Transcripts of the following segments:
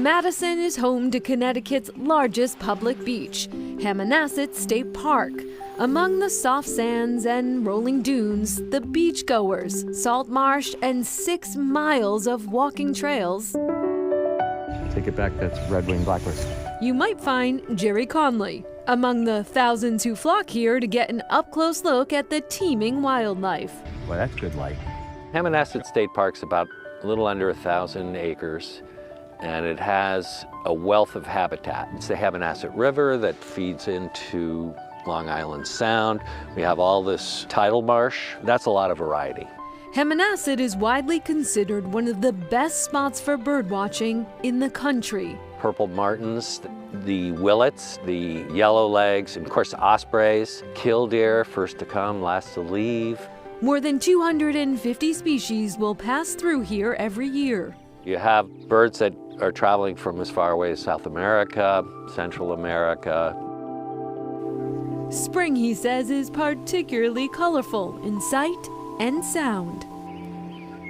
Madison is home to Connecticut's largest public beach, Hammonasset State Park. Among the soft sands and rolling dunes, the beachgoers, salt marsh, and 6 miles of walking trails, Take it back, that's red-winged blackbirds. you might find Jerry Conley, among the thousands who flock here to get an up-close look at the teeming wildlife. Well, that's good light. Hammonasset State Park's about a little under 1,000 acres, and it has a wealth of habitat. It's the Hammonasset River that feeds into Long Island Sound. We have all this tidal marsh. That's a lot of variety. Hammonasset is widely considered one of the best spots for birdwatching in the country. Purple martins, the willets, the yellowlegs, and of course ospreys, killdeer, first to come, last to leave. More than 250 species will pass through here every year. You have birds that are traveling from as far away as South America, Central America. Spring, he says, is particularly colorful in sight and sound.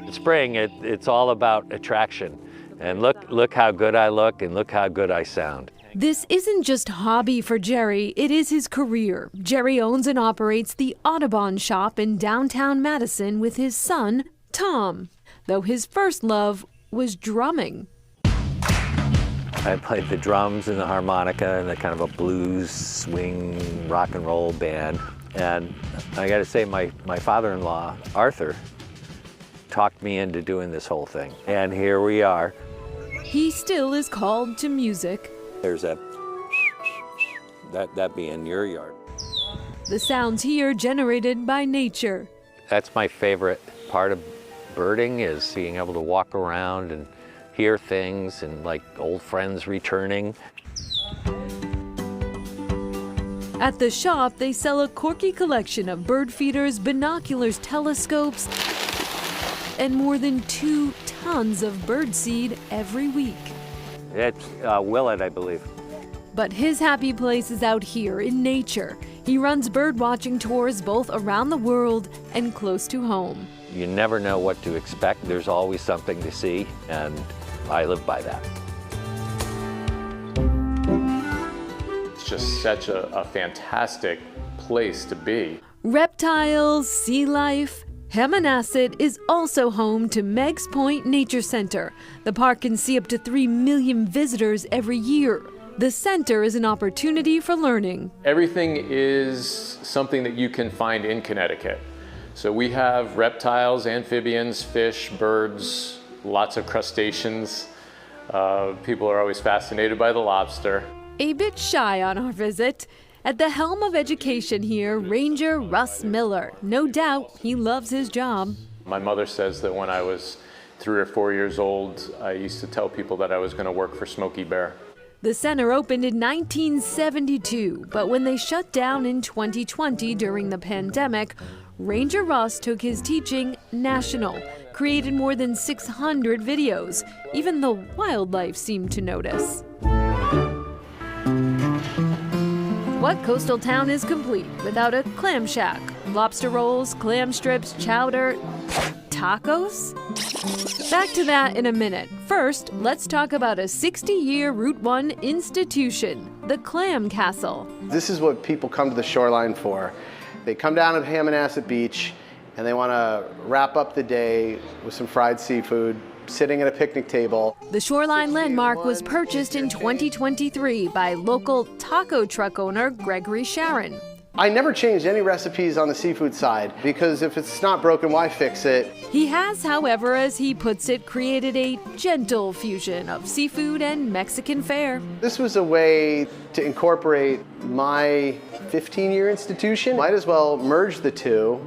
In spring, it's all about attraction. And look how good I look and look how good I sound. This isn't just a hobby for Jerry, it is his career. Jerry owns and operates the Audubon shop in downtown Madison with his son, Tom, though his first love was drumming. I played the drums and the harmonica and the kind of a blues, swing, rock and roll band. And I gotta say, my father-in-law, Arthur, talked me into doing this whole thing. And here we are. He still is called to music. There's that be in your yard. The sounds here generated by nature. That's my favorite part of birding, is being able to walk around and hear things and like old friends returning. At the shop, they sell a quirky collection of bird feeders, binoculars, telescopes, and more than 2 tons of bird seed every week. It's willet, I believe. But his happy place is out here in nature. He runs bird watching tours both around the world and close to home. You never know what to expect. There's always something to see, and I live by that. It's just such a fantastic place to be. Reptiles, sea life. Hammonasset is also home to Meigs Point Nature Center. The park can see up to 3 million visitors every year. The center is an opportunity for learning. Everything is something that you can find in Connecticut. So we have reptiles, amphibians, fish, birds, lots of crustaceans. People are always fascinated by the lobster. A bit shy on our visit. At the helm of education here, Ranger Russ Miller. No doubt he loves his job. My mother says that when I was 3 or 4 years old, I used to tell people that I was going to work for Smokey Bear. The center opened in 1972, but when they shut down in 2020 during the pandemic, Ranger Russ took his teaching national, created more than 600 videos. Even the wildlife seemed to notice. What coastal town is complete without a clam shack? Lobster rolls, clam strips, chowder, tacos? Back to that in a minute. First, let's talk about a 60-year Route 1 institution, the Clam Castle. This is what people come to the shoreline for. They come down to Hammonasset Beach and they want to wrap up the day with some fried seafood, sitting at a picnic table. The shoreline landmark was purchased in 2023 by local taco truck owner Gregory Sharon. I never changed any recipes on the seafood side because if it's not broken, why fix it? He has, however, as he puts it, created a gentle fusion of seafood and Mexican fare. This was a way to incorporate my 15-year institution. Might as well merge the two,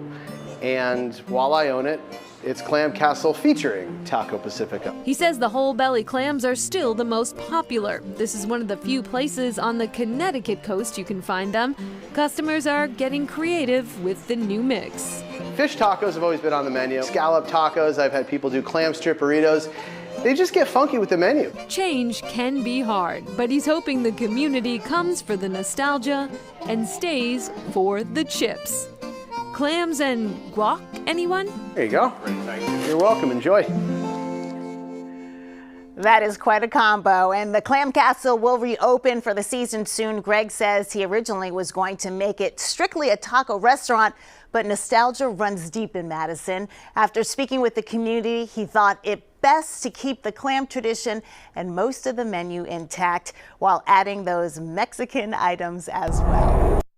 and while I own it, it's Clam Castle featuring Taco Pacifica. He says the whole belly clams are still the most popular. This is one of the few places on the Connecticut coast you can find them. Customers are getting creative with the new mix. Fish tacos have always been on the menu. Scallop tacos, I've had people do clam strip burritos. They just get funky with the menu. Change can be hard, but he's hoping the community comes for the nostalgia and stays for the chips. Clams and guac, anyone? There you go. You're welcome, enjoy. That is quite a combo, and the Clam Castle will reopen for the season soon. Greg says he originally was going to make it strictly a taco restaurant, but nostalgia runs deep in Madison. After speaking with the community, he thought it best to keep the clam tradition and most of the menu intact while adding those Mexican items as well.